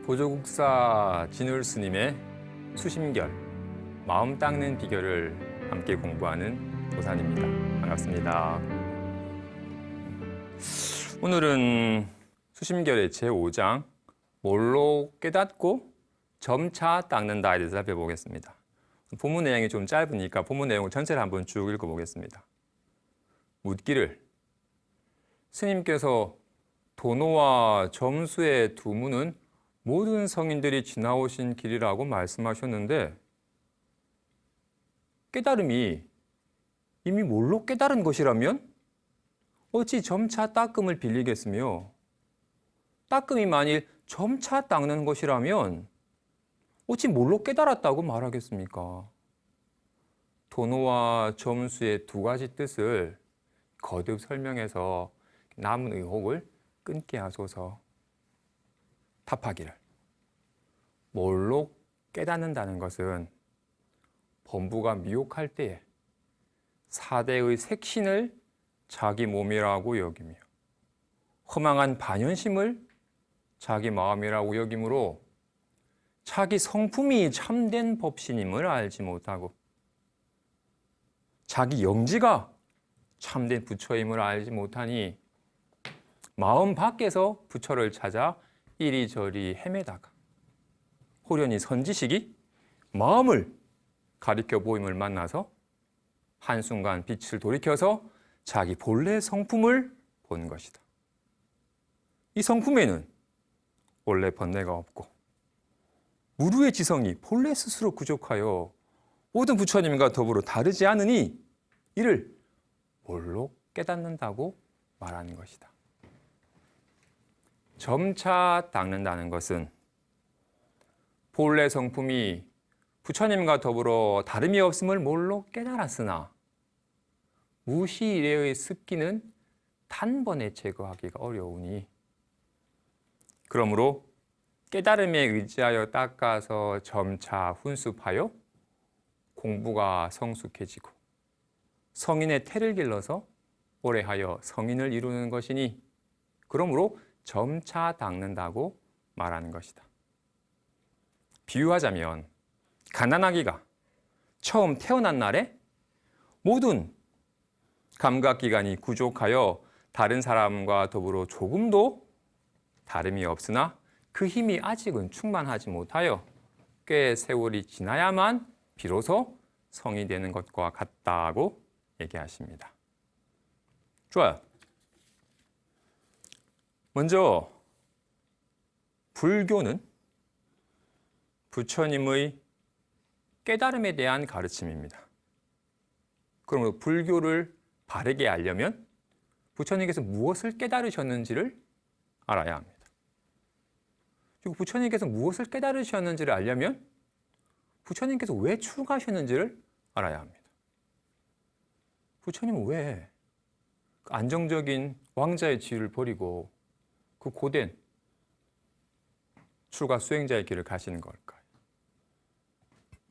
보조국사 진울 스님의 수심결, 마음 닦는 비결을 함께 공부하는 도산입니다. 반갑습니다. 오늘은 수심결의 제5장 뭘로 깨닫고 점차 닦는다에 대해서 살펴보겠습니다. 본문 내용이 좀 짧으니까 본문 내용을 전체를 한번 쭉 읽어보겠습니다. 묻기를 스님께서 도노와 점수의 두 문은 모든 성인들이 지나오신 길이라고 말씀하셨는데 깨달음이 이미 뭘로 깨달은 것이라면 어찌 점차 닦음을 빌리겠으며 닦음이 만일 점차 닦는 것이라면 어찌 뭘로 깨달았다고 말하겠습니까? 도노와 점수의 두 가지 뜻을 거듭 설명해서 남은 의혹을 끊게 하소서. 답하기를 뭘로 깨닫는다는 것은 범부가 미혹할 때에 사대의 색신을 자기 몸이라고 여기며 허망한 반연심을 자기 마음이라고 여기므로 자기 성품이 참된 법신임을 알지 못하고 자기 영지가 참된 부처임을 알지 못하니 마음 밖에서 부처를 찾아 이리저리 헤매다가 호련히 선지식이 마음을 가리켜 보임을 만나서 한순간 빛을 돌이켜서 자기 본래 성품을 본 것이다. 이 성품에는 원래 번뇌가 없고 무루의 지성이 본래 스스로 부족하여 모든 부처님과 더불어 다르지 않으니 이를 뭘로 깨닫는다고 말하는 것이다. 점차 닦는다는 것은 본래 성품이 부처님과 더불어 다름이 없음을 뭘로 깨달았으나 무시 이래의 습기는 단번에 제거하기가 어려우니 그러므로 깨달음에 의지하여 닦아서 점차 훈습하여 공부가 성숙해지고 성인의 태를 길러서 오래하여 성인을 이루는 것이니 그러므로 점차 닦는다고 말하는 것이다. 비유하자면 가난아기가 처음 태어난 날에 모든 감각기관이 부족하여 다른 사람과 더불어 조금도 다름이 없으나 그 힘이 아직은 충만하지 못하여 꽤 세월이 지나야만 비로소 성이 되는 것과 같다고 얘기하십니다. 좋아요. 먼저 불교는 부처님의 깨달음에 대한 가르침입니다. 그러므로 불교를 바르게 알려면 부처님께서 무엇을 깨달으셨는지를 알아야 합니다. 그리고 부처님께서 무엇을 깨달으셨는지를 알려면 부처님께서 왜 출가하셨는지를 알아야 합니다. 부처님은 왜 안정적인 왕자의 지위를 버리고 그 고된 출가 수행자의 길을 가시는 걸까요?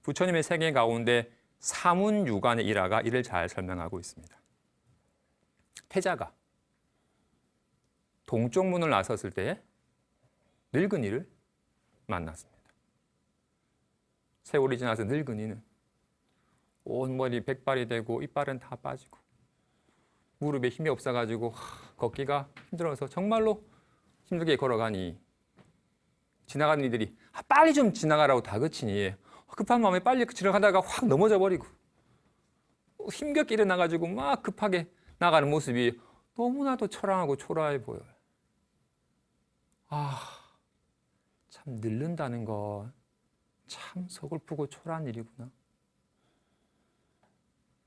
부처님의 세계 가운데 사문유관의 일화가 이를 잘 설명하고 있습니다. 태자가 동쪽 문을 나섰을 때에 늙은이를 만났습니다. 세월이 지나서 늙은이는 온 머리 백발이 되고 이빨은 다 빠지고 무릎에 힘이 없어가지고 걷기가 힘들어서 정말로 힘들게 걸어가니 지나가는 이들이 빨리 좀 지나가라고 다그치니 급한 마음에 빨리 지나가다가 확 넘어져 버리고 힘겹게 일어나가지고 막 급하게 나가는 모습이 너무나도 처량하고 초라해 보여요. 참 늙는다는 건 참 서글프고 초라한 일이구나.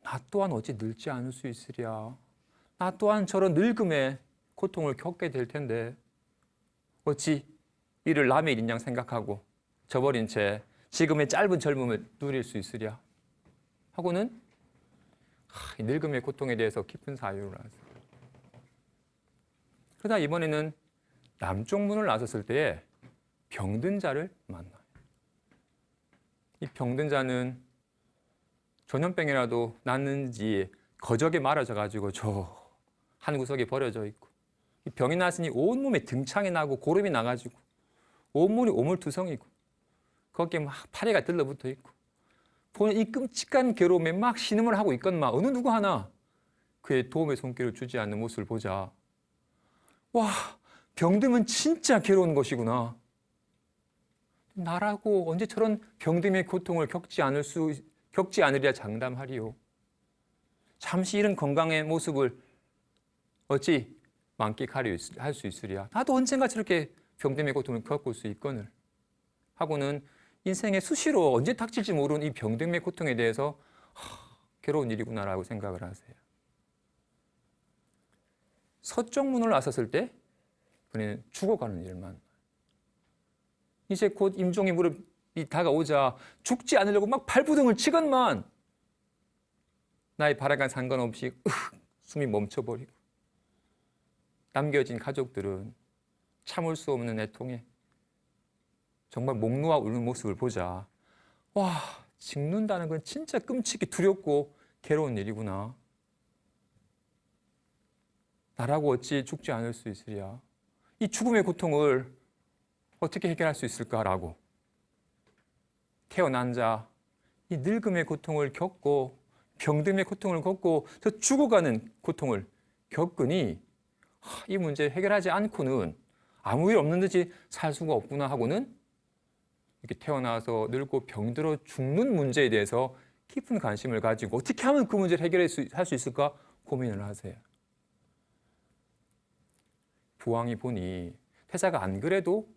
나 또한 어찌 늙지 않을 수 있으랴. 나 또한 저런 늙음의 고통을 겪게 될 텐데 어찌 이를 남의 일인 양 생각하고 저버린 채 지금의 짧은 젊음을 누릴 수 있으랴 하고는 이 늙음의 고통에 대해서 깊은 사유를 하세요. 그러다 이번에는 남쪽 문을 나섰을 때에 병든 자를 만나요. 이 병든 자는 전염병이라도 났는지 거적에 말아져 가지고 저 한 구석에 버려져 있고 병이 났으니 온몸에 등창이 나고 고름이 나가지고 온몸이 오물투성이고 거기에 막 파리가 들러붙어 있고 보는 이 끔찍한 괴로움에 막 신음을 하고 있건만 어느 누구 하나 그의 도움의 손길을 주지 않는 모습을 보자. 와, 병듦은 진짜 괴로운 것이구나. 나라고 언제 저런 병듦의 고통을 겪지 않으리라 장담하리요. 잠시 이런 건강의 모습을 어찌 만끽하려 할 수 있으랴. 나도 언젠가 저렇게 병듦의 고통을 겪을 수 있거늘 하고는 인생의 수시로 언제 닥칠지 모르는 이 병듦의 고통에 대해서 괴로운 일이구나라고 생각을 하세요. 서쪽 문을 나섰을 때 그는 죽어가는 일만. 이제 곧 임종의 무렵이 다가오자 죽지 않으려고 막 발부둥을 치건만 나의 바람과 상관없이 숨이 멈춰버리고 남겨진 가족들은 참을 수 없는 애통에 정말 목 놓아 우는 모습을 보자. 와, 죽는다는 건 진짜 끔찍이 두렵고 괴로운 일이구나. 나라고 어찌 죽지 않을 수 있으랴. 이 죽음의 고통을 어떻게 해결할 수 있을까라고 태어난 자, 이 늙음의 고통을 겪고 병듦의 고통을 겪고 저 죽어가는 고통을 겪으니 이 문제 해결하지 않고는 아무 일 없는 듯이 살 수가 없구나 하고는 이렇게 태어나서 늙고 병들어 죽는 문제에 대해서 깊은 관심을 가지고 어떻게 하면 그 문제를 해결할 수 있을까 고민을 하세요. 부왕이 보니 태자가 안 그래도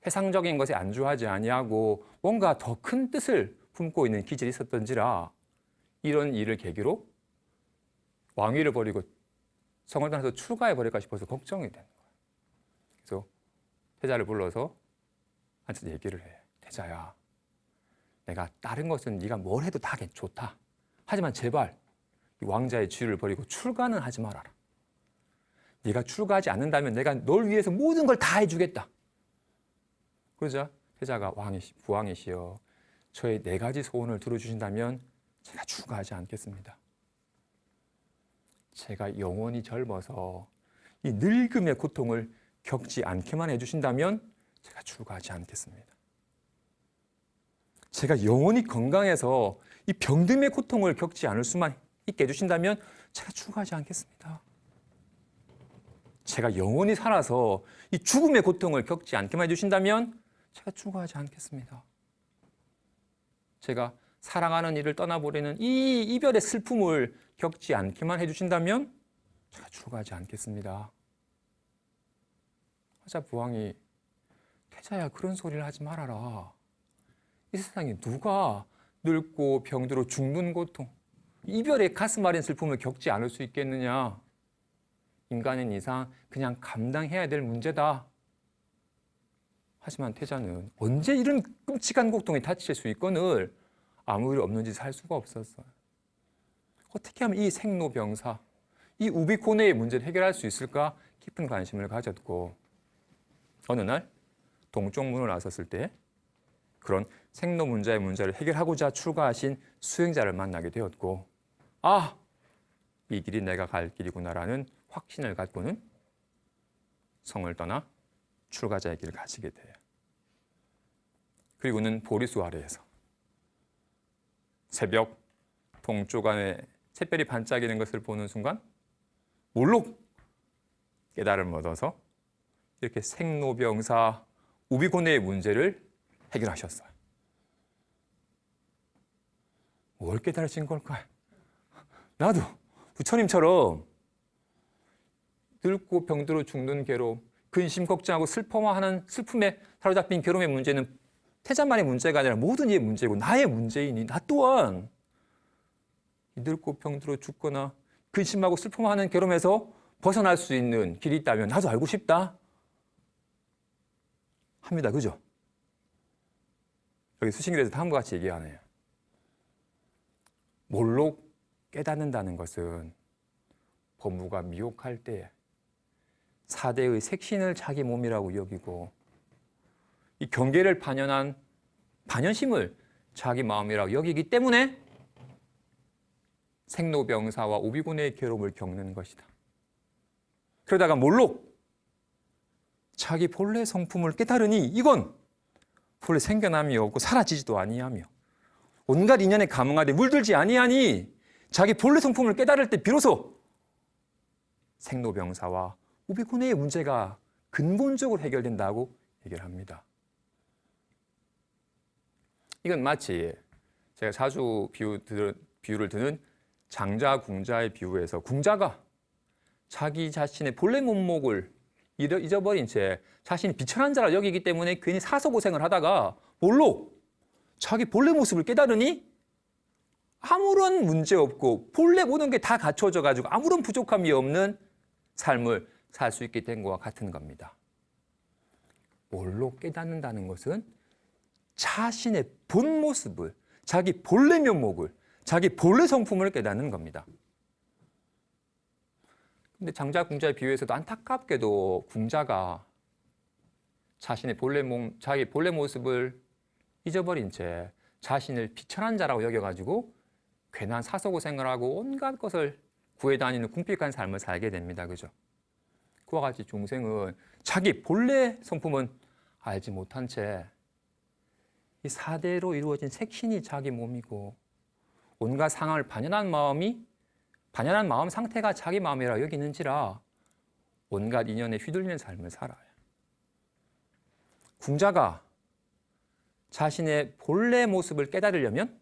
세상적인 것에 안주하지 아니하고 뭔가 더 큰 뜻을 품고 있는 기질이 있었던지라 이런 일을 계기로 왕위를 버리고 성을 떠나서 출가해 버릴까 싶어서 걱정이 되는 거예요. 그래서 태자를 불러서 앉아서 얘기를 해. 태자야, 내가 다른 것은 네가 뭘 해도 다 좋다. 하지만 제발 이 왕자의 지위를 버리고 출가는 하지 말아라. 네가 출가하지 않는다면 내가 널 위해서 모든 걸 다 해주겠다. 그러자 태자가 부왕이시여, 저의 4가지 소원을 들어주신다면 제가 출가하지 않겠습니다. 제가 영원히 젊어서 이 늙음의 고통을 겪지 않게만 해주신다면 제가 출가하지 않겠습니다. 제가 영원히 건강해서 이 병듦의 고통을 겪지 않을 수만 있게 해주신다면 제가 출가하지 않겠습니다. 제가 영원히 살아서 이 죽음의 고통을 겪지 않게만 해주신다면 제가 출가하지 않겠습니다. 제가 사랑하는 이를 떠나버리는 이 이별의 슬픔을 겪지 않게만 해주신다면 제가 출가하지 않겠습니다. 하자 부왕이 태자야, 그런 소리를 하지 말아라. 이 세상에 누가 늙고 병들어 죽는 고통, 이별의 가슴 아린 슬픔을 겪지 않을 수 있겠느냐. 인간인 이상 그냥 감당해야 될 문제다. 하지만 태자는 언제 이런 끔찍한 고통에 다칠 수 있거늘 아무 일 없는 짓 할 수가 없었어요. 어떻게 하면 이 생로병사, 이 우비코네의 문제를 해결할 수 있을까 깊은 관심을 가졌고, 어느 날 동쪽 문을 나섰을 때 그런 생로문자의 문제를 해결하고자 출가하신 수행자를 만나게 되었고, 아, 이 길이 내가 갈 길이구나라는 확신을 갖고는 성을 떠나 출가자의 길을 가시게 돼요. 그리고는 보리수 아래에서 새벽 동쪽 안에 샛별이 반짝이는 것을 보는 순간 몰록 깨달음을 얻어서 이렇게 생로병사 우비고네의 문제를 해결하셨어요. 뭘 깨달으신 걸까요? 나도 부처님처럼 늙고 병들어 죽는 괴로움, 근심 걱정하고 슬퍼하는 슬픔에 사로잡힌 괴로움의 문제는 태자만의 문제가 아니라 모든 이의 문제고 나의 문제이니 나 또한 늙고 병들어 죽거나 근심하고 슬픔하는 괴로움에서 벗어날 수 있는 길이 있다면 나도 알고 싶다 합니다. 그죠? 여기 수신길에서 다음과 같이 얘기하네요. 몰록 깨닫는다는 것은 법무가 미혹할 때 사대의 색신을 자기 몸이라고 여기고 이 경계를 반연한 반연심을 자기 마음이라고 여기기 때문에 생로병사와 오비고네의 괴로움을 겪는 것이다. 그러다가 몰록 자기 본래 성품을 깨달으니 이건 본래 생겨남이 없고 사라지지도 아니하며 온갖 인연에 감응하되 물들지 아니하니 자기 본래 성품을 깨달을 때 비로소 생로병사와 우비고뇌의 문제가 근본적으로 해결된다고 해결합니다. 이건 마치 제가 자주 비유를 드는 장자, 궁자의 비유에서 궁자가 자기 자신의 본래 면목을 잊어버린 채 자신이 비천한 자라 여기기 때문에 괜히 사서고생을 하다가 뭘로? 자기 본래 모습을 깨달으니 아무런 문제 없고 본래 모든 게 다 갖춰져 가지고 아무런 부족함이 없는 삶을 살 수 있게 된 것과 같은 겁니다. 뭘로 깨닫는다는 것은 자신의 본 모습을, 자기 본래 면목을, 자기 본래 성품을 깨닫는 겁니다. 근데 장자, 궁자의 비유에서도 안타깝게도 궁자가 자신의 자기 본래 모습을 잊어버린 채 자신을 비천한 자라고 여겨가지고 괜한 사서고생을 하고 온갖 것을 구해다니는 궁핍한 삶을 살게 됩니다. 그죠? 그와 같이 중생은 자기 본래 성품은 알지 못한 채 이 사대로 이루어진 색신이 자기 몸이고 온갖 상황을 반연한 마음 상태가 자기 마음이라 여기는지라 온갖 인연에 휘둘리는 삶을 살아요. 궁자가 자신의 본래 모습을 깨달으려면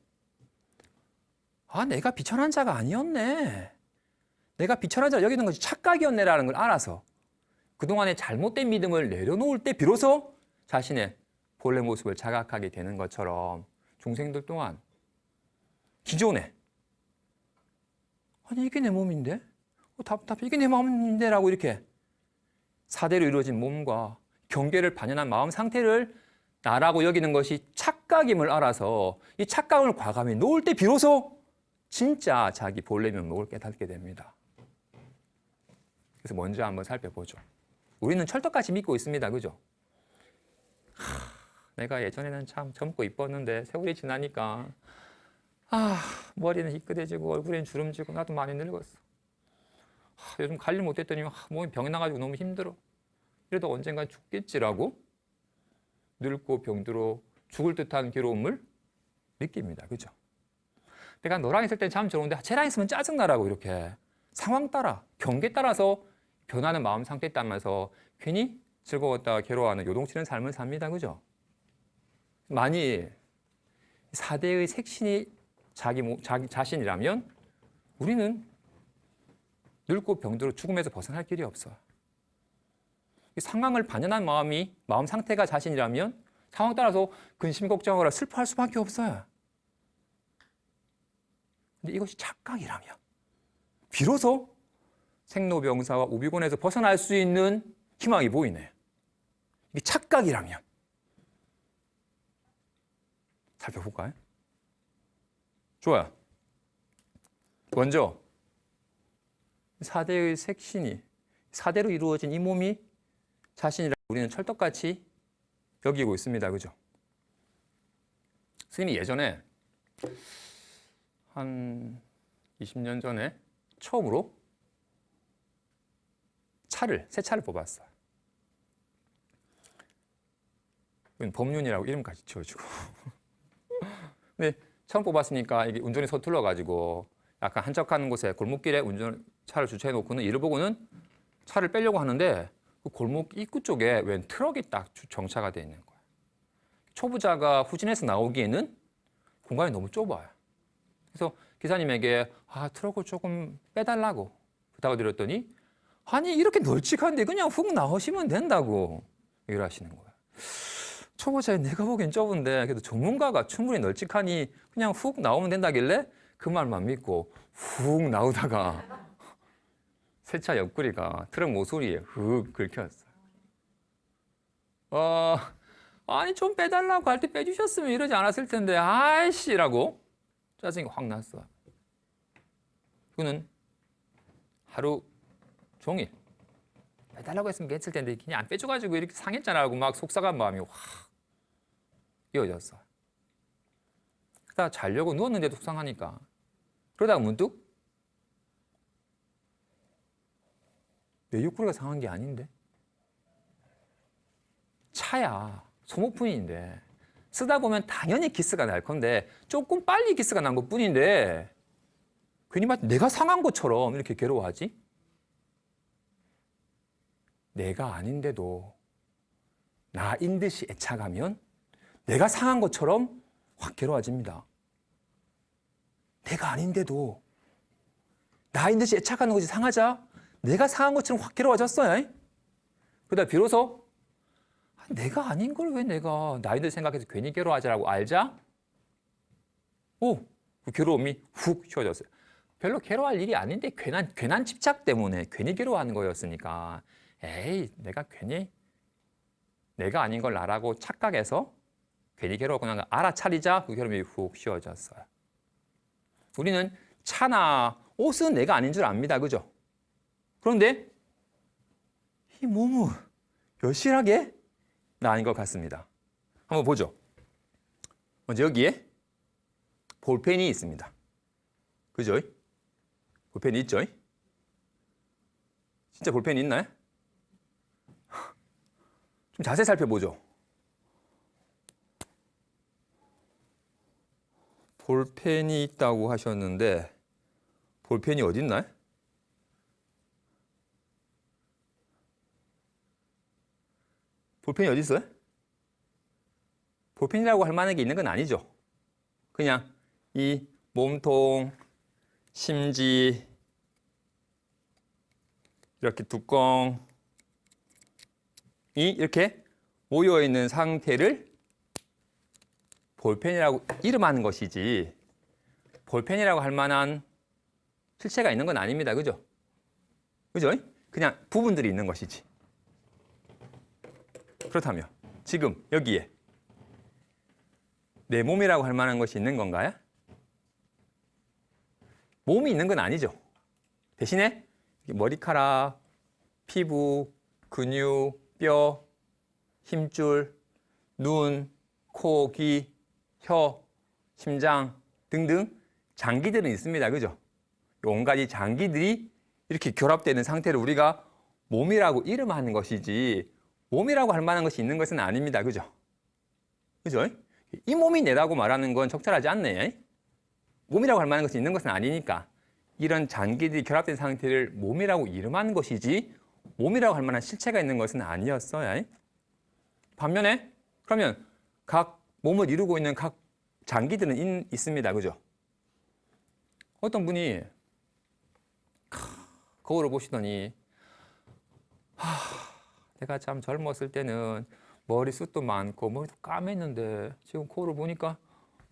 내가 비천한 자가 아니었네. 내가 비천한 자를 여기는 것이 착각이었네라는 걸 알아서 그동안의 잘못된 믿음을 내려놓을 때 비로소 자신의 본래 모습을 자각하게 되는 것처럼 중생들 또한 기존에 이게 내 몸인데? 답답해. 이게 내 마음인데? 라고 이렇게 사대로 이루어진 몸과 경계를 반연한 마음 상태를 나라고 여기는 것이 착각임을 알아서 이 착각을 과감히 놓을 때 비로소 진짜 자기 본래 면목을 깨닫게 됩니다. 그래서 먼저 한번 살펴보죠. 우리는 철떡같이 믿고 있습니다. 그죠? 내가 예전에는 참 젊고 이뻤는데 세월이 지나니까 머리는 희끗해지고 얼굴엔 주름지고 나도 많이 늙었어. 요즘 관리 못했더니 몸이 병이 나가지고 너무 힘들어. 이래도 언젠간 죽겠지라고 늙고 병들어 죽을 듯한 괴로움을 느낍니다. 그죠? 내가 너랑 있을 땐 참 좋은데 쟤랑 있으면 짜증나라고 이렇게 상황 따라 경계 따라서 변하는 마음 상태에 따라서 괜히 즐거웠다가 괴로워하는 요동치는 삶을 삽니다. 그죠? 만일 사대의 색신이 자기 자신이라면 우리는 늙고 병들어 죽음에서 벗어날 길이 없어요. 상황을 반연한 마음 상태가 자신이라면 상황 따라서 근심 걱정을 하고 슬퍼할 수밖에 없어요. 근데 이것이 착각이라면 비로소 생로병사와 우비곤에서 벗어날 수 있는 희망이 보이네. 이게 착각이라면 살펴볼까요? 좋아요. 먼저 사대의 색신이 사대로 이루어진 이 몸이 자신이라고 우리는 철떡같이 여기고 있습니다. 그죠? 스님이 예전에 한 20년 전에 처음으로 새 차를 뽑았어요. 법륜이라고 이름까지 지어주고. 근데 처음 뽑았으니까 이게 운전이 서툴러가지고 약간 한적한 곳에 골목길에 차를 주차해 놓고는 이를 보고는 차를 빼려고 하는데 그 골목 입구 쪽에 웬 트럭이 딱 정차가 되어 있는 거예요. 초보자가 후진해서 나오기에는 공간이 너무 좁아요. 그래서 기사님에게 트럭을 조금 빼달라고 부탁을 드렸더니 이렇게 널찍한데 그냥 훅 나오시면 된다고 얘기를 하시는 거예요. 초보자의 내가 보기엔 좁은데 그래도 전문가가 충분히 널찍하니 그냥 훅 나오면 된다길래 그 말만 믿고 훅 나오다가 세차 옆구리가 트럭 모서리에 훅 긁혔어요. 좀 빼달라고 할 때 빼주셨으면 이러지 않았을 텐데 아이씨라고 짜증이 확 났어요. 그는 하루 종일 빼달라고 했으면 했을 텐데 그냥 안 빼줘가지고 이렇게 상했잖아라고 막 속상한 마음이 확 이어졌어요. 그러다가 자려고 누웠는데도 속상하니까 그러다가 문득 내 옆구리가 상한 게 아닌데 차야. 소모품인데 쓰다 보면 당연히 기스가 날 건데 조금 빨리 기스가 난 것뿐인데 괜히 막 내가 상한 것처럼 이렇게 괴로워하지? 내가 아닌데도 나인 듯이 애착하면 내가 상한 것처럼 확 괴로워집니다. 내가 아닌데도 나인 듯이 애착하는 것이 상하자 내가 상한 것처럼 확 괴로워졌어요. 그러다 비로소 내가 아닌 걸 왜 내가 나인 듯 생각해서 괜히 괴로워하자라고 알자? 그 괴로움이 훅 쉬워졌어요. 별로 괴로워할 일이 아닌데 괜한 집착 때문에 괜히 괴로워하는 거였으니까 에이 내가 괜히 내가 아닌 걸 나라고 착각해서 괜히 괴로웠구나 알아차리자 그 괴로움이 훅 쉬워졌어요. 우리는 차나 옷은 내가 아닌 줄 압니다. 그죠? 그런데 이 몸은 여실하게 나 아닌 것 같습니다. 한번 보죠. 먼저 여기에 볼펜이 있습니다. 그죠? 볼펜이 있죠? 진짜 볼펜이 있나요? 좀 자세히 살펴보죠. 볼펜이 있다고 하셨는데 볼펜이 어디 있나요? 볼펜이 어디 있어요? 볼펜이라고 할 만한 게 있는 건 아니죠. 그냥 이 몸통, 심지, 이렇게 뚜껑이 이렇게 모여 있는 상태를 볼펜이라고 이름하는 것이지 볼펜이라고 할 만한 실체가 있는 건 아닙니다. 그죠? 그죠? 그냥 부분들이 있는 것이지. 그렇다면 지금 여기에 내 몸이라고 할 만한 것이 있는 건가요? 몸이 있는 건 아니죠. 대신에 머리카락, 피부, 근육, 뼈, 힘줄, 눈, 코, 귀, 혀, 심장 등등 장기들은 있습니다. 그죠? 온갖 이 장기들이 이렇게 결합되는 상태를 우리가 몸이라고 이름하는 것이지 몸이라고 할 만한 것이 있는 것은 아닙니다. 그죠? 그죠? 이 몸이 내라고 말하는 건 적절하지 않네요. 몸이라고 할 만한 것이 있는 것은 아니니까 이런 장기들이 결합된 상태를 몸이라고 이름하는 것이지 몸이라고 할 만한 실체가 있는 것은 아니었어요. 반면에 그러면 각 몸을 이루고 있는 각 장기들은 있습니다. 그죠? 어떤 분이 거울을 보시더니 내가 참 젊었을 때는 머리숱도 많고 머리도 까맸는데 지금 거울을 보니까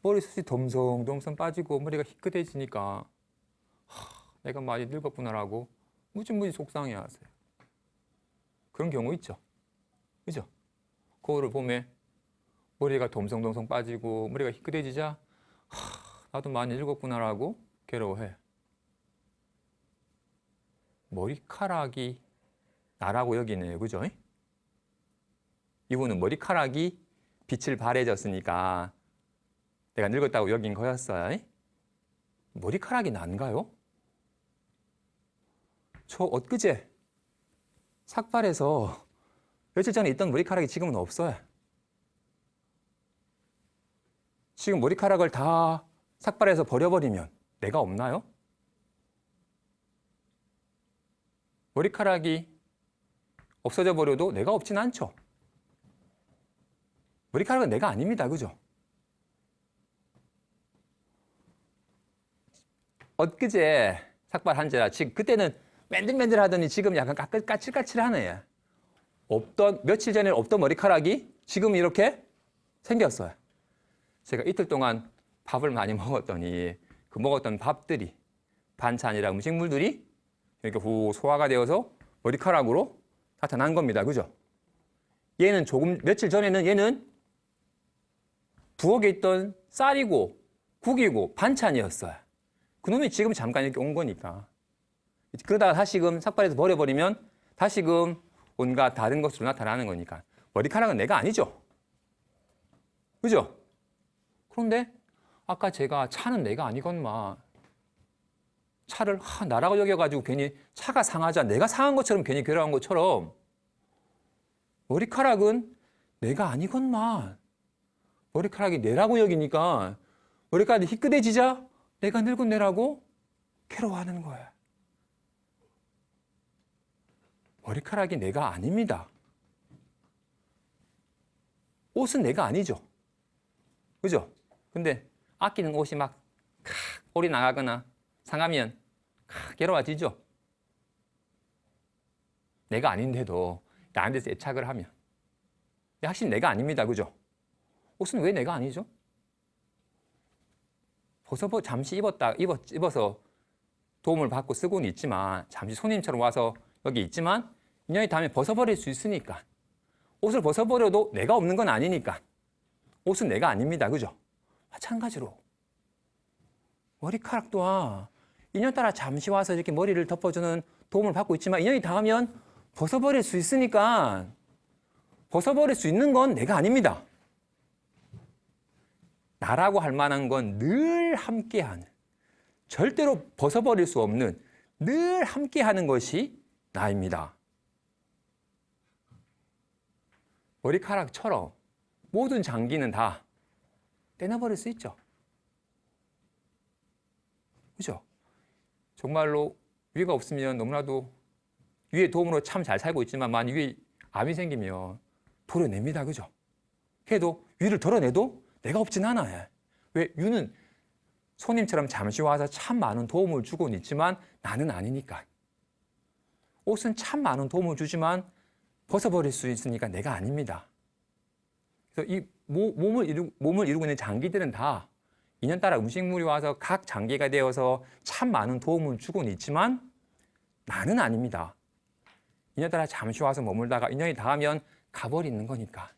머리숱이 덤성덤성 빠지고 머리가 희끗해지니까 내가 많이 늙었구나라고 무지무지 속상해하세요. 그런 경우 있죠. 그죠? 거울을 보면 머리가 덤성덤성 빠지고 머리가 희끗해지자 나도 많이 늙었구나라고 괴로워해. 머리카락이 나라고 여기네요. 그죠? 이분은 머리카락이 빛을 발해졌으니까 내가 늙었다고 여긴 거였어요. 머리카락이 난가요? 저 엊그제 삭발해서 며칠 전에 있던 머리카락이 지금은 없어요. 지금 머리카락을 다 삭발해서 버려버리면 내가 없나요? 머리카락이 없어져 버려도 내가 없진 않죠. 머리카락은 내가 아닙니다. 그죠? 엊그제 삭발한 지라 지금 그때는 맨들맨들 하더니 지금 약간 까칠까칠하네. 며칠 전에 없던 머리카락이 지금 이렇게 생겼어요. 제가 이틀 동안 밥을 많이 먹었더니 그 먹었던 밥들이 반찬이랑 음식물들이 이렇게 후 소화가 되어서 머리카락으로 나타난 겁니다. 그죠? 얘는 며칠 전에는 얘는 부엌에 있던 쌀이고 국이고 반찬이었어요. 그놈이 지금 잠깐 이렇게 온 거니까. 그러다가 다시금 삭발해서 버려버리면 다시금 온갖 다른 것으로 나타나는 거니까. 머리카락은 내가 아니죠. 그죠? 그런데 아까 제가 차는 내가 아니건만 차를 나라고 여겨가지고 괜히 차가 상하자 내가 상한 것처럼 괜히 괴로운 것처럼 머리카락은 내가 아니건만 머리카락이 내라고 여기니까 머리카락이 희끗해지자 내가 늙은 내라고 괴로워하는 거야. 머리카락이 내가 아닙니다. 옷은 내가 아니죠. 그죠? 근데 아끼는 옷이 막 올이 나가거나 상하면 괴로워지죠. 내가 아닌데도 나한테서 애착을 하면. 확실히 내가 아닙니다. 그죠? 옷은 왜 내가 아니죠? 잠시 입어서 도움을 받고 쓰고는 있지만, 잠시 손님처럼 와서 여기 있지만 2년이 다음에 벗어버릴 수 있으니까. 옷을 벗어버려도 내가 없는 건 아니니까. 옷은 내가 아닙니다. 그죠? 마찬가지로 머리카락 또한 2년 따라 잠시 와서 이렇게 머리를 덮어주는 도움을 받고 있지만 2년이 닿으면 벗어버릴 수 있으니까 벗어버릴 수 있는 건 내가 아닙니다. 나라고 할 만한 건 늘 함께하는, 절대로 벗어버릴 수 없는, 늘 함께하는 것이 나입니다. 머리카락처럼 모든 장기는 다 떼내버릴 수 있죠. 그죠? 정말로 위가 없으면 너무나도 위의 도움으로 참 잘 살고 있지만 만약 위에 암이 생기면 덜어냅니다. 그죠? 해도 위를 덜어내도 내가 없진 않아요. 왜? 위는 손님처럼 잠시 와서 참 많은 도움을 주고는 있지만 나는 아니니까. 옷은 참 많은 도움을 주지만 벗어버릴 수 있으니까 내가 아닙니다. 그래서 이 몸을 이루고 있는 장기들은 다 2년 따라 음식물이 와서 각 장기가 되어서 참 많은 도움을 주고는 있지만 나는 아닙니다. 2년 따라 잠시 와서 머물다가 2년이 닿으면 가버리는 거니까.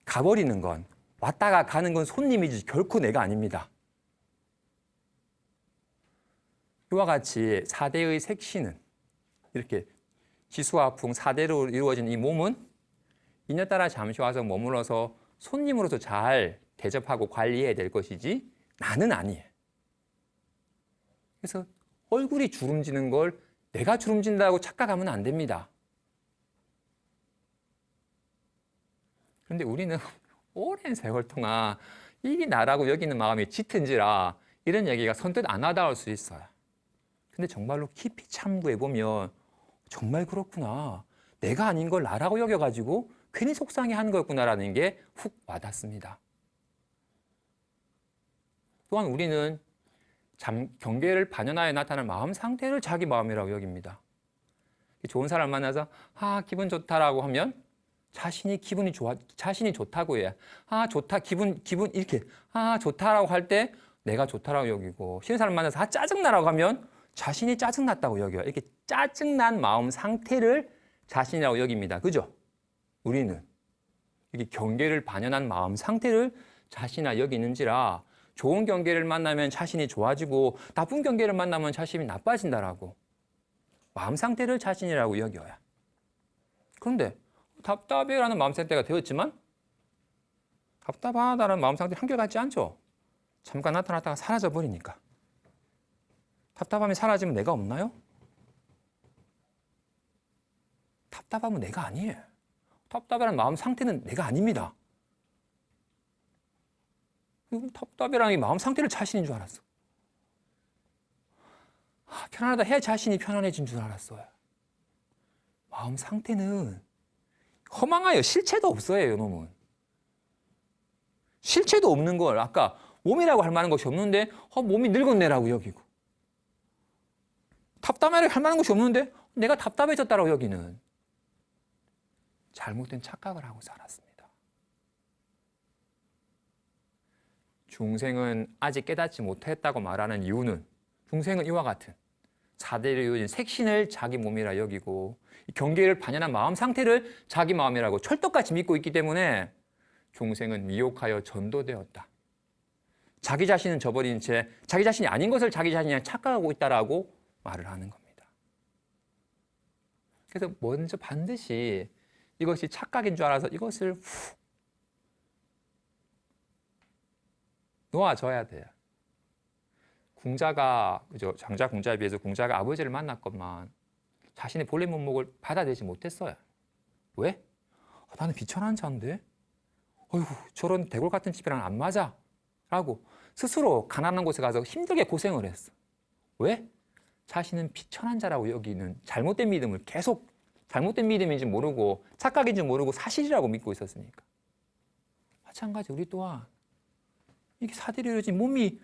가버리는 건, 왔다가 가는 건 손님이지 결코 내가 아닙니다. 이와 같이 4대의 색신은, 이렇게 지수화풍 4대로 이루어진 이 몸은 2년 따라 잠시 와서 머물러서 손님으로서 잘 대접하고 관리해야 될 것이지 나는 아니에요. 그래서 얼굴이 주름지는 걸 내가 주름진다고 착각하면 안 됩니다. 그런데 우리는 오랜 세월 동안 이게 나라고 여기는 마음이 짙은지라 이런 얘기가 선뜻 안 와닿을 수 있어요. 근데 정말로 깊이 참고해보면 정말 그렇구나. 내가 아닌 걸 나라고 여겨가지고 괜히 속상해하는 거였구나라는 게 훅 와닿습니다. 또한 우리는 경계를 반영하여 나타나는 마음 상태를 자기 마음이라고 여깁니다. 좋은 사람 만나서 기분 좋다라고 하면 자신이 좋다고 해요. 좋다, 기분 이렇게 좋다라고 할 때 내가 좋다라고 여기고, 싫은 사람 만나서 짜증나라고 하면 자신이 짜증났다고 여겨요. 이렇게 짜증난 마음 상태를 자신이라고 여깁니다. 그죠? 우리는 이렇게 경계를 반영한 마음 상태를 자신이라 여기는지라 좋은 경계를 만나면 자신이 좋아지고 나쁜 경계를 만나면 자신이 나빠진다라고 마음 상태를 자신이라고 여겨요. 그런데 답답해라는 마음 상태가 되었지만 답답하다는 마음 상태 한결같지 않죠? 잠깐 나타났다가 사라져 버리니까. 답답함이 사라지면 내가 없나요? 답답함은 내가 아니에요. 답답이라는 마음 상태는 내가 아닙니다. 답답이라는 마음 상태를 자신인 줄 알았어. 편안하다 해야 자신이 편안해진 줄 알았어요. 마음 상태는 허망하여 실체도 없어요, 이놈은. 실체도 없는 걸 아까 몸이라고 할 만한 것이 없는데 몸이 늙었네라고 여기고, 답답하게 할 만한 것이 없는데 내가 답답해졌다라고 여기는 잘못된 착각을 하고 살았습니다. 중생은 아직 깨닫지 못했다고 말하는 이유는, 중생은 이와 같은 4대로 이어진 색신을 자기 몸이라 여기고 경계를 반영한 마음 상태를 자기 마음이라고 철떡같이 믿고 있기 때문에 중생은 미혹하여 전도되었다. 자기 자신은 저버린 채 자기 자신이 아닌 것을 자기 자신이 착각하고 있다라고 말을 하는 겁니다. 그래서 먼저 반드시 이것이 착각인 줄 알아서 이것을 훅 놓아줘야 돼요. 궁자가, 그죠? 장자 궁자에 비해서 궁자가 아버지를 만났건만 자신의 본래 면목을 받아들이지 못했어요. 왜? 나는 비천한 자인데? 어휴, 저런 대골 같은 집이랑 안 맞아. 라고 스스로 가난한 곳에 가서 힘들게 고생을 했어. 왜? 자신은 비천한 자라고 여기는 잘못된 믿음을 계속 잘못된 믿음인지 모르고 착각인지 모르고 사실이라고 믿고 있었으니까. 마찬가지 우리 또한 이게 사들여진 몸이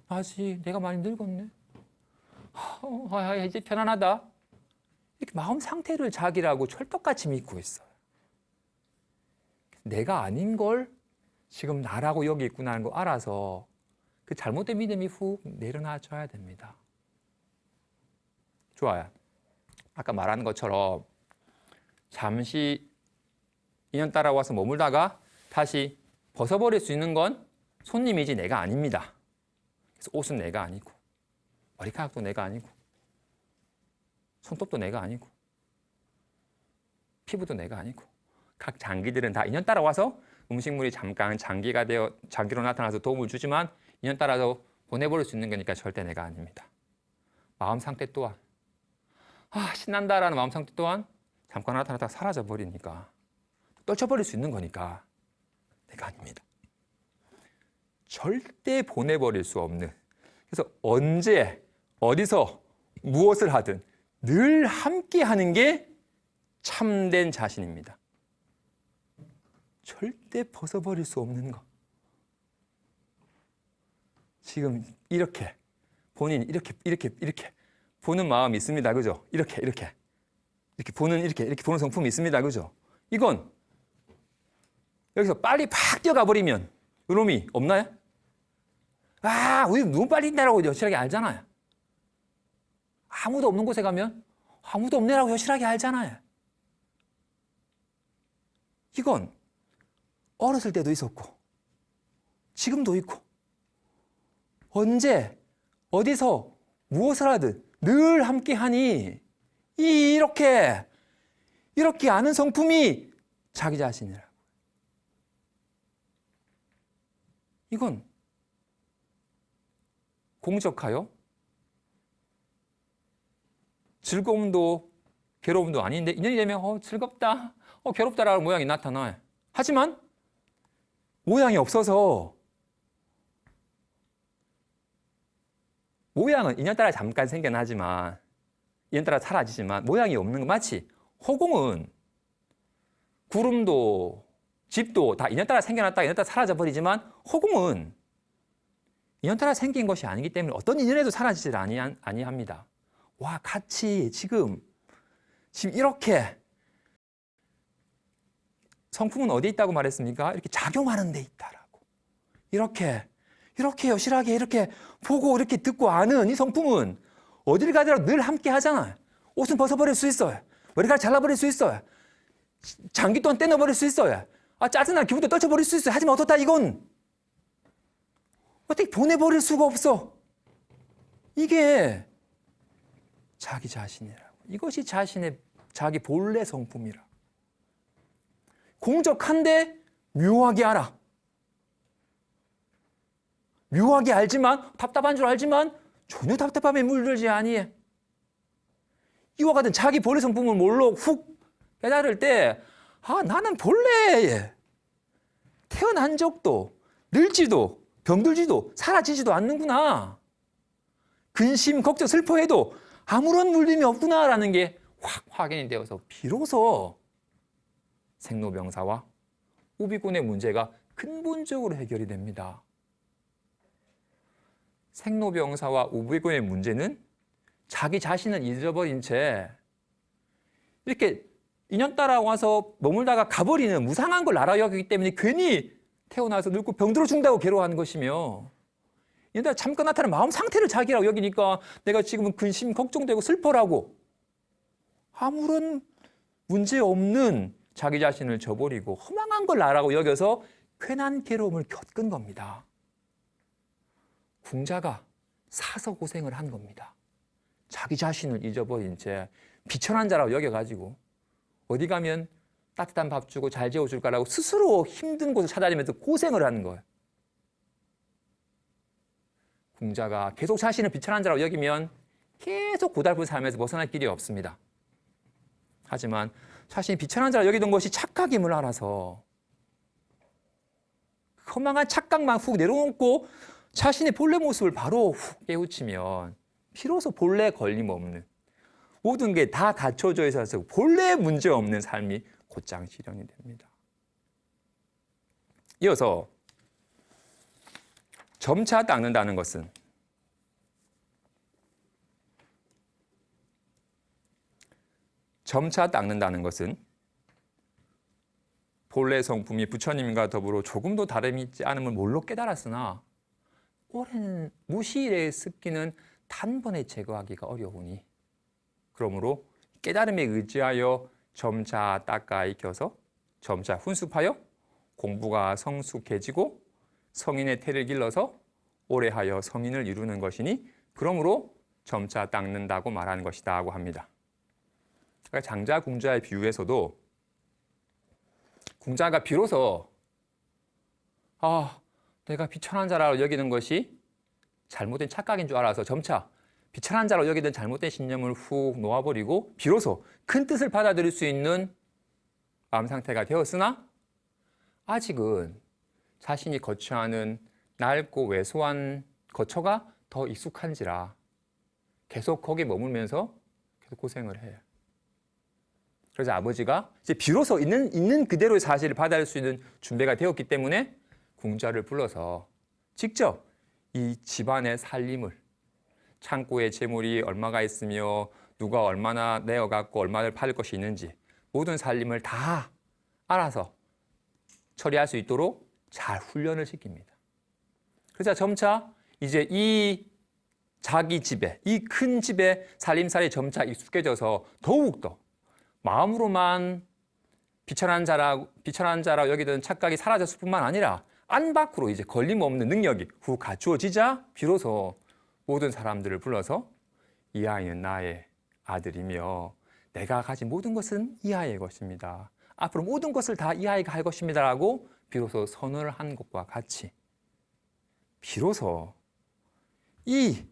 아직 내가 많이 늙었네. 이제 편안하다. 이렇게 마음 상태를 자기라고 철떡같이 믿고 있어요. 내가 아닌 걸 지금 나라고 여기 있구나 하는 거 알아서 그 잘못된 믿음이 훅 내려놔줘야 됩니다. 좋아요. 아까 말한 것처럼 잠시 인연 따라와서 머물다가 다시 벗어버릴 수 있는 건 손님이지 내가 아닙니다. 그래서 옷은 내가 아니고 머리카락도 내가 아니고 손톱도 내가 아니고 피부도 내가 아니고 각 장기들은 다 인연 따라와서 음식물이 잠깐 장기로 나타나서 도움을 주지만 인연 따라서 보내버릴 수 있는 거니까 절대 내가 아닙니다. 마음 상태 또한 신난다라는 마음 상태 또한 잠깐 나타났다가 사라져버리니까 떨쳐버릴 수 있는 거니까 내가 아닙니다. 절대 보내버릴 수 없는, 그래서 언제 어디서 무엇을 하든 늘 함께 하는 게 참된 자신입니다. 절대 벗어버릴 수 없는 것. 지금 이렇게 본인 이렇게 보는 마음이 있습니다. 그죠? 이렇게 보는 성품이 있습니다. 그죠? 이건 여기서 빨리 팍 뛰어가 버리면 이놈이 없나요? 우리 너무 빨리 있다라고 여실하게 알잖아요. 아무도 없는 곳에 가면 아무도 없네라고 여실하게 알잖아요. 이건 어렸을 때도 있었고 지금도 있고 언제 어디서 무엇을 하든 늘 함께하니 이렇게 아는 성품이 자기 자신이라고. 이건 공적하여 즐거움도 괴로움도 아닌데 인연이 되면 즐겁다, 괴롭다라는 모양이 나타나요. 하지만 모양이 없어서 모양은 인연 따라 잠깐 생겨나지만 인연 따라 사라지지만 모양이 없는 거 마치 허공은 구름도 집도 다 인연 따라 생겨났다가 인연 따라 사라져버리지만 허공은 인연 따라 생긴 것이 아니기 때문에 어떤 인연에도 사라지질 아니합니다. 같이 지금 이렇게 성품은 어디에 있다고 말했습니까? 이렇게 작용하는 데 있다라고. 이렇게 여실하게 이렇게 보고 이렇게 듣고 아는 이 성품은 어딜 가더라도 늘 함께 하잖아요. 옷은 벗어버릴 수 있어요. 머리카락 잘라버릴 수 있어요. 장기 또한 떼어버릴 수 있어요. 짜증나 기분도 떨쳐버릴 수 있어요. 하지만 어떻다 이건 어떻게 보내버릴 수가 없어. 이게 자기 자신이라고. 이것이 자기 본래 성품이라. 공적한데 묘하게 알아. 묘하게 알지만 답답한 줄 알지만 전혀 답답함에 물들지 아니해. 이와 같은 자기 본래 성품을 몰로 훅 깨달을 때 나는 본래 태어난 적도 늙지도 병들지도 사라지지도 않는구나. 근심, 걱정, 슬퍼해도 아무런 물림이 없구나라는 게 확 확인이 되어서 비로소 생로병사와 우비군의 문제가 근본적으로 해결이 됩니다. 생로병사와 우비군의 문제는 자기 자신을 잊어버린 채 이렇게 인연 따라와서 머물다가 가버리는 무상한 걸 알아여기기 때문에 괜히 태어나서 늙고 병들어 죽는다고 괴로워하는 것이며 인연 따라 잠깐 나타나는 마음 상태를 자기라고 여기니까 내가 지금은 근심, 걱정되고 슬퍼라고 아무런 문제 없는 자기 자신을 저버리고 허망한 걸 나라고 여겨서 괜한 괴로움을 겪은 겁니다. 궁자가 사서 고생을 한 겁니다. 자기 자신을 잊어버린 채 비천한 자라고 여겨가지고 어디 가면 따뜻한 밥 주고 잘 재워줄 거라고 스스로 힘든 곳을 찾아다니면서 고생을 하는 거예요. 궁자가 계속 자신을 비천한 자라고 여기면 계속 고달픈 삶에서 벗어날 길이 없습니다. 하지만 자신이 비천한 자라 여기던 것이 착각임을 알아서 허망한 착각만 훅 내려놓고 자신의 본래 모습을 바로 훅 깨우치면 비로소 본래 걸림없는 모든 게 다 갖춰져 있어서 본래 문제없는 삶이 곧장 실현이 됩니다. 이어서 점차 닦는다는 것은 본래 성품이 부처님과 더불어 조금도 다름이 있지 않음을 몰로 깨달았으나 오랜 무시일의 습기는 단번에 제거하기가 어려우니 그러므로 깨달음에 의지하여 점차 닦아 익혀서 점차 훈습하여 공부가 성숙해지고 성인의 태를 길러서 오래하여 성인을 이루는 것이니 그러므로 점차 닦는다고 말하는 것이다 하고 합니다. 그러니까 장자, 궁자의 비유에서도 궁자가 비로소 내가 비천한 자라고 여기는 것이 잘못된 착각인 줄 알아서 점차 비천한 자로 여기던 잘못된 신념을 훅 놓아버리고 비로소 큰 뜻을 받아들일 수 있는 마음 상태가 되었으나 아직은 자신이 거처하는 낡고 왜소한 거처가 더 익숙한지라 계속 거기에 머물면서 계속 고생을 해요. 그래서 아버지가 이제 비로소 있는 그대로의 사실을 받아들일 수 있는 준비가 되었기 때문에 궁자를 불러서 직접 이 집안의 살림을 창고에 재물이 얼마가 있으며 누가 얼마나 내어갖고 얼마를 팔을 것이 있는지 모든 살림을 다 알아서 처리할 수 있도록 잘 훈련을 시킵니다. 그래서 점차 이제 이 자기 집에, 이 큰 집에 살림살이 점차 익숙해져서 더욱더 마음으로만 비천한 자라 여기던 착각이 사라졌을 뿐만 아니라 안 밖으로 이제 걸림없는 능력이 훅 갖추어지자 비로소 모든 사람들을 불러서 이 아이는 나의 아들이며 내가 가진 모든 것은 이 아이의 것입니다. 앞으로 모든 것을 다 이 아이가 할 것입니다 라고 비로소 선언을 한 것과 같이 비로소 이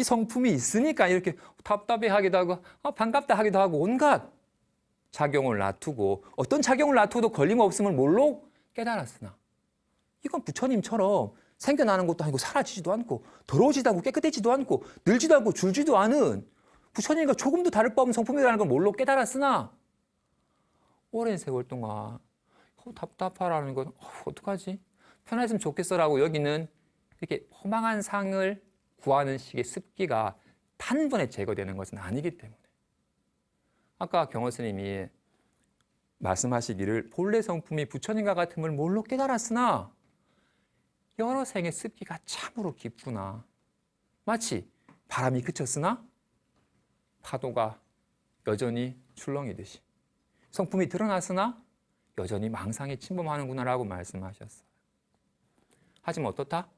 성품이 있으니까 이렇게 답답해하기도 하고 반갑다 하기도 하고 온갖 작용을 놔두고 어떤 작용을 놔두어도 걸림없음을 몰로 깨달았으나 이건 부처님처럼 생겨나는 것도 아니고 사라지지도 않고 더러워지지도 않고 깨끗해지지도 않고 늘지도 않고 줄지도 않은 부처님과 조금도 다를 바 없는 성품이라는 걸 몰로 깨달았으나 오랜 세월 동안 답답하라는 건 어떡하지? 편했으면 좋겠어라고 여기는 이렇게 허망한 상을 구하는 식의 습기가 단번에 제거되는 것은 아니기 때문에 아까 경호 스님이 말씀하시기를 본래 성품이 부처님과 같음을 몰로 깨달았으나 여러 생의 습기가 참으로 깊구나. 마치 바람이 그쳤으나 파도가 여전히 출렁이듯이 성품이 드러났으나 여전히 망상에 침범하는구나라고 말씀하셨어요. 하지만 어떻다?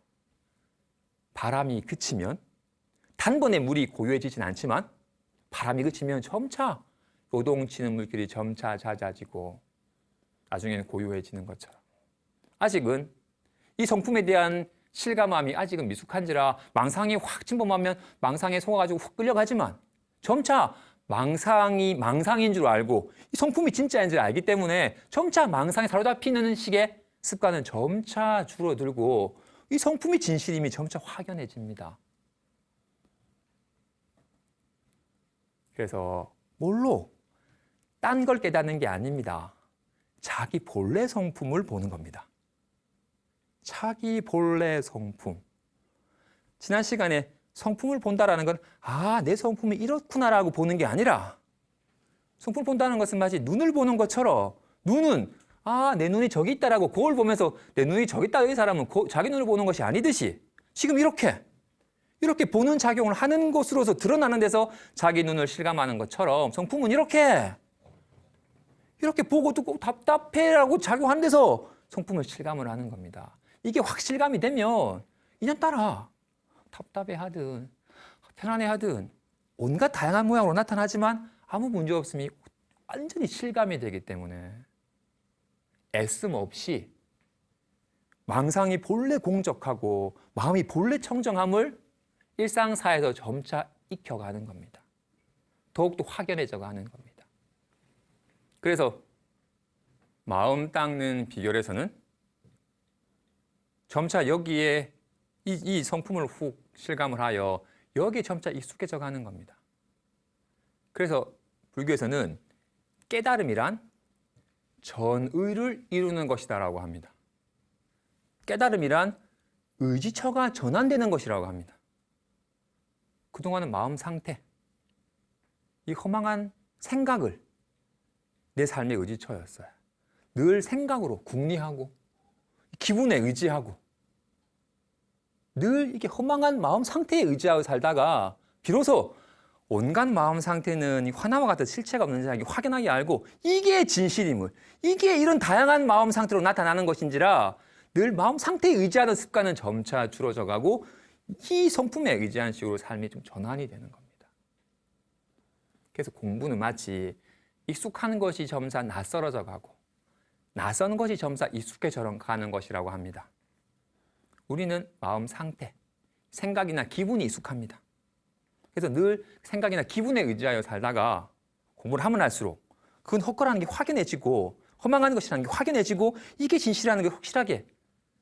바람이 그치면 단번에 물이 고요해지진 않지만 바람이 그치면 점차 요동치는 물길이 점차 잦아지고 나중에는 고요해지는 것처럼 아직은 이 성품에 대한 실감함이 아직은 미숙한지라 망상이 확 침범하면 망상에 속아가지고 훅 끌려가지만 점차 망상인 줄 알고 이 성품이 진짜인 줄 알기 때문에 점차 망상에 사로잡히는 식의 습관은 점차 줄어들고 이 성품이 진실임이 점차 확연해집니다. 그래서 뭘로? 딴 걸 깨닫는 게 아닙니다. 자기 본래 성품을 보는 겁니다. 자기 본래 성품. 지난 시간에 성품을 본다라는 건 내 성품이 이렇구나라고 보는 게 아니라 성품을 본다는 것은 마치 눈을 보는 것처럼 눈은 내 눈이 저기 있다라고 그걸 보면서 내 눈이 저기 있다 이 사람은 자기 눈을 보는 것이 아니듯이 지금 이렇게 보는 작용을 하는 것으로서 드러나는 데서 자기 눈을 실감하는 것처럼 성품은 이렇게 보고도 꼭 답답해라고 작용하는 데서 성품을 실감을 하는 겁니다. 이게 확 실감이 되면 인연따라 답답해하든 편안해하든 온갖 다양한 모양으로 나타나지만 아무 문제 없음이 완전히 실감이 되기 때문에 애씀 없이 망상이 본래 공적하고 마음이 본래 청정함을 일상사에서 점차 익혀가는 겁니다. 더욱더 확연해져 가는 겁니다. 그래서 마음 닦는 비결에서는 점차 여기에 이 성품을 훅 실감을 하여 여기에 점차 익숙해져 가는 겁니다. 그래서 불교에서는 깨달음이란 전의를 이루는 것이다라고 합니다. 깨달음이란 의지처가 전환되는 것이라고 합니다. 그동안은 마음 상태, 이 허망한 생각을 내 삶의 의지처였어요. 늘 생각으로 궁리하고 기분에 의지하고 늘 이렇게 허망한 마음 상태에 의지하고 살다가 비로소 온갖 마음 상태는 화나와 같은 실체가 없는지 확연하게 알고 이게 진실임을, 이게 이런 다양한 마음 상태로 나타나는 것인지라 늘 마음 상태에 의지하는 습관은 점차 줄어져 가고 이 성품에 의지한 식으로 삶이 좀 전환이 되는 겁니다. 그래서 공부는 마치 익숙한 것이 점차 낯설어져 가고 낯선 것이 점차 익숙해져 가는 것이라고 합니다. 우리는 마음 상태, 생각이나 기분이 익숙합니다. 그래서 늘 생각이나 기분에 의지하여 살다가 공부를 하면 할수록 그건 헛거라는 게 확연해지고 허망한 것이라는 게 확연해지고 이게 진실이라는 게 확실하게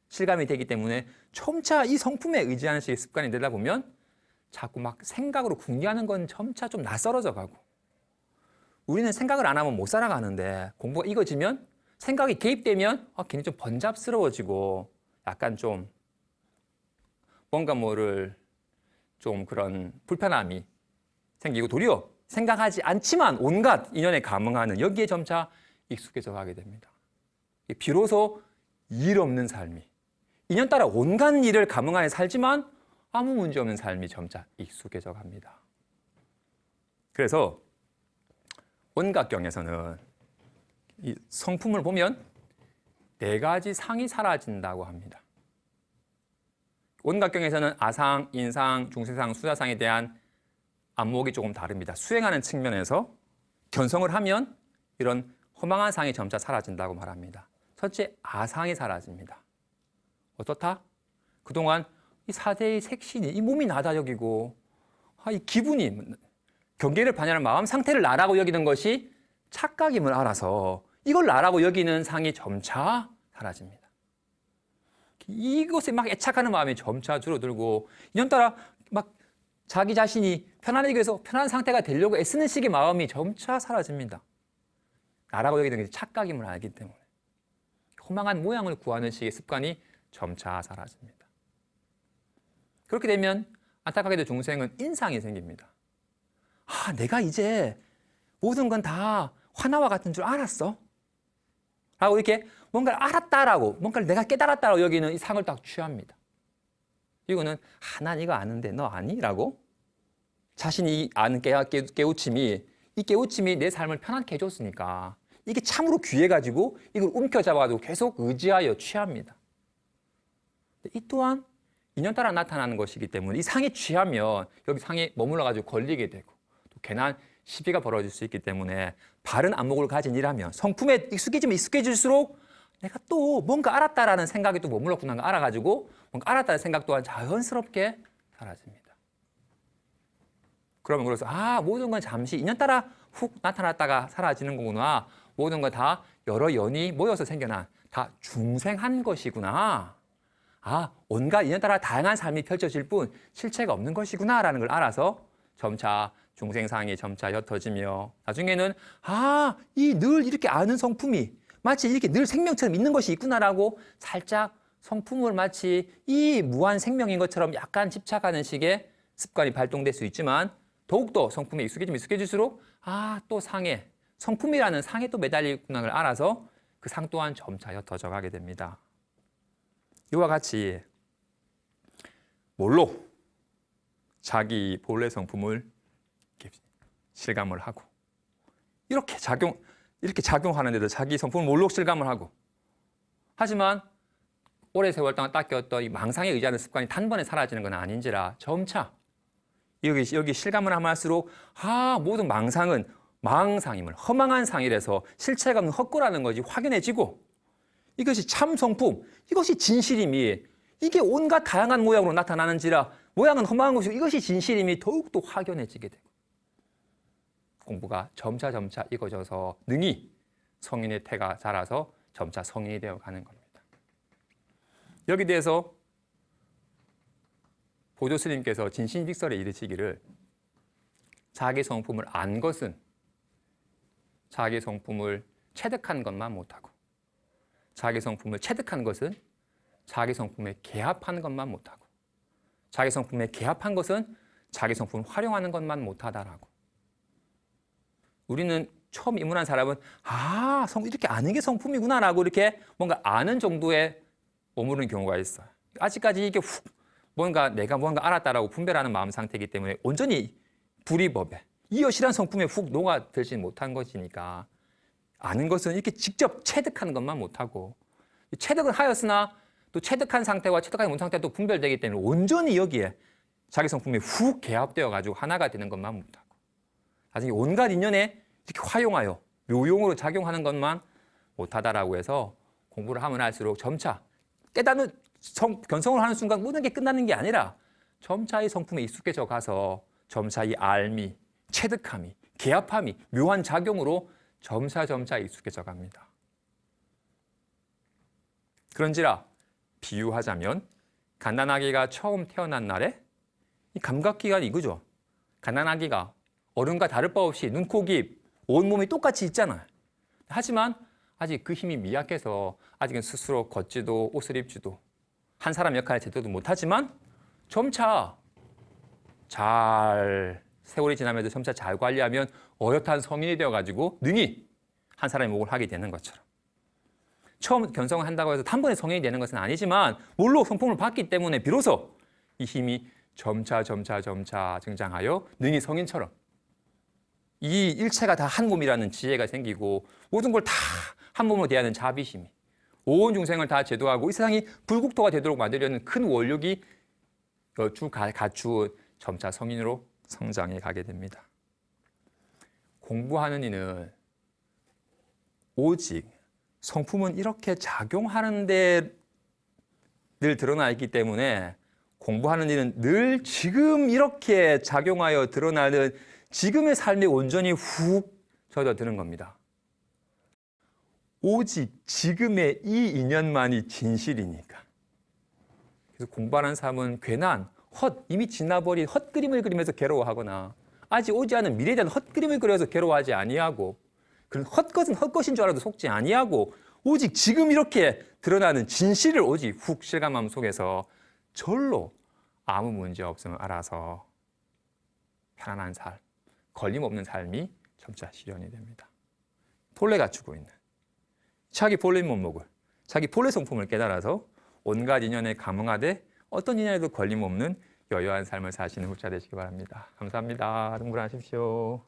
실감이 되기 때문에 점차 이 성품에 의지하는 식의 습관이 되다 보면 자꾸 막 생각으로 궁리하는 건 점차 좀 낯설어져 가고 우리는 생각을 안 하면 못 살아가는데 공부가 익어지면 생각이 개입되면 괜히 좀 번잡스러워지고 약간 좀 뭔가 뭐를 좀 그런 불편함이 생기고 도리어 생각하지 않지만 온갖 인연에 감응하는 여기에 점차 익숙해져 가게 됩니다. 비로소 일 없는 삶이 인연 따라 온갖 일을 감응하여 살지만 아무 문제 없는 삶이 점차 익숙해져 갑니다. 그래서 원각경에서는 이 성품을 보면 4가지 상이 사라진다고 합니다. 원각경에서는 아상, 인상, 중세상, 수자상에 대한 안목이 조금 다릅니다. 수행하는 측면에서 견성을 하면 이런 허망한 상이 점차 사라진다고 말합니다. 첫째, 아상이 사라집니다. 어떻다? 그동안 이 4대의 색신이 이 몸이 나다 여기고 이 기분이 경계를 반영하는 마음 상태를 나라고 여기는 것이 착각임을 알아서 이걸 나라고 여기는 상이 점차 사라집니다. 이것에 막 애착하는 마음이 점차 줄어들고 인연따라 막 자기 자신이 편안하기 위해서 편안한 상태가 되려고 애쓰는 식의 마음이 점차 사라집니다. 나라고 여기는 것이 착각임을 알기 때문에 허망한 모양을 구하는 식의 습관이 점차 사라집니다. 그렇게 되면 안타깝게도 중생은 인상이 생깁니다. 내가 이제 모든 건 다 화나와 같은 줄 알았어. 라고 이렇게 뭔가를 알았다라고, 뭔가를 내가 깨달았다라고 여기는 이 상을 딱 취합니다. 이거는 난 이거 아는데 너 아니? 라고 자신이 아는 깨우침이 이 깨우침이 내 삶을 편하게 해줬으니까 이게 참으로 귀해가지고 이걸 움켜잡아가지고 계속 의지하여 취합니다. 이 또한 인연 따라 나타나는 것이기 때문에 이 상에 취하면 여기 상에 머물러가지고 걸리게 되고 또 괜한 시비가 벌어질 수 있기 때문에 바른 안목을 가진 이라면 성품에 익숙해지면 익숙해질수록 내가 또 뭔가 알았다라는 생각이 또 머물렀구나 하는 걸 알아가지고 뭔가 알았다는 생각 또한 자연스럽게 사라집니다. 그러면 그래서 모든 건 잠시 인연 따라 훅 나타났다가 사라지는 거구나. 모든 건 다 여러 연이 모여서 생겨난 다 중생한 것이구나. 온갖 인연 따라 다양한 삶이 펼쳐질 뿐 실체가 없는 것이구나라는 걸 알아서 점차 중생상이 점차 옅어지며 나중에는 이 늘 이렇게 아는 성품이 마치 이렇게 늘 생명처럼 있는 것이 있구나라고 살짝 성품을 마치 이 무한 생명인 것처럼 약간 집착하는 식의 습관이 발동될 수 있지만 더욱더 성품에 익숙해지면 익숙해질수록 또 상에 성품이라는 상에 또 매달리구나를 알아서 그 상 또한 점차 옅어져 가게 됩니다. 이와 같이 뭘로 자기 본래 성품을 실감을 하고 이렇게 작용하는데도 자기 성품을 뭘로 실감을 하고 하지만 오래 세월 동안 닦였던 이 망상에 의지하는 습관이 단번에 사라지는 건 아닌지라 점차 여기 실감을 하면 할수록 모든 망상은 망상임을 허망한 상이라서 실체가 없는 헛거라는 것이 확연해지고 이것이 참 성품, 이것이 진실임이 이게 온갖 다양한 모양으로 나타나는지라 모양은 허망한 것이고 이것이 진실임이 더욱더 확연해지게 되고 공부가 점차 익어져서 능히 성인의 태가 자라서 점차 성인이 되어가는 겁니다. 여기 대해서 보조 스님께서 진신직설에 이르시기를 자기 성품을 안 것은 자기 성품을 체득한 것만 못하고 자기 성품을 체득한 것은 자기 성품에 개합한 것만 못하고 자기 성품에 개합한 것은 자기 성품을 활용하는 것만 못하다라고. 우리는 처음 입문한 사람은 이렇게 아는 게 성품이구나라고 이렇게 뭔가 아는 정도에 머무르는 경우가 있어요. 아직까지 이게 내가 뭔가 알았다라고 분별하는 마음 상태이기 때문에 온전히 불이법에 이 여실한 성품에 훅 녹아들지 못한 것이니까 아는 것은 이렇게 직접 체득하는 것만 못하고 체득을 하였으나 또 체득한 상태와 체득하지 못한 상태가 또 분별되기 때문에 온전히 여기에 자기 성품이 훅 개합되어 가지고 하나가 되는 것만 못하고 나중에 온갖 인연에 이렇게 화용하여 묘용으로 작용하는 것만 못하다라고 해서 공부를 하면 할수록 점차 깨닫는 견성을 하는 순간 모든 게 끝나는 게 아니라 점차 이 성품에 익숙해져 가서 점차 이 알미, 체득함이, 개합함이 묘한 작용으로 점차 익숙해져 갑니다. 그런지라 비유하자면 갓난아기가 처음 태어난 날에 이 감각기관이 이거죠. 갓난아기가 어른과 다를 바 없이 눈, 코, 입, 온몸이 똑같이 있잖아요. 하지만 아직 그 힘이 미약해서 아직은 스스로 걷지도 옷을 입지도 한 사람 역할을 제대로 못하지만 점차 잘 세월이 지나면서 점차 잘 관리하면 어엿한 성인이 되어가지고 능히 한 사람의 목을 하게 되는 것처럼 처음 견성을 한다고 해서 한 번에 성인이 되는 것은 아니지만 뭘로 성품을 받기 때문에 비로소 이 힘이 점차 증장하여 능히 성인처럼 이 일체가 다 한 몸이라는 지혜가 생기고 모든 걸 다 한 몸으로 대하는 자비심이 온 중생을 다 제도하고 이 세상이 불국토가 되도록 만들려는 큰 원력이 갖추어 점차 성인으로 성장해 가게 됩니다. 공부하는 이는 오직 성품은 이렇게 작용하는 데 늘 드러나 있기 때문에 공부하는 이는 늘 지금 이렇게 작용하여 드러나는 지금의 삶에 온전히 훅 젖어드는 겁니다. 오직 지금의 이 인연만이 진실이니까. 그래서 공부하는 삶은 괜한 이미 지나버린 헛그림을 그리면서 괴로워하거나 아직 오지 않은 미래에 대한 헛그림을 그려서 괴로워하지 아니하고 그런 헛것은 헛것인 줄 알아도 속지 아니하고 오직 지금 이렇게 드러나는 진실을 오직 훅 실감함 속에서 절로 아무 문제 없음을 알아서 편안한 삶, 걸림없는 삶이 점차 실현이 됩니다. 본래 갖추고 있는 자기 본래 면목을, 자기 본래 성품을 깨달아서 온갖 인연에 감응하되 어떤 인연에도 걸림없는 여유한 삶을 사시는 후자 되시기 바랍니다. 감사합니다. 등불하십시오.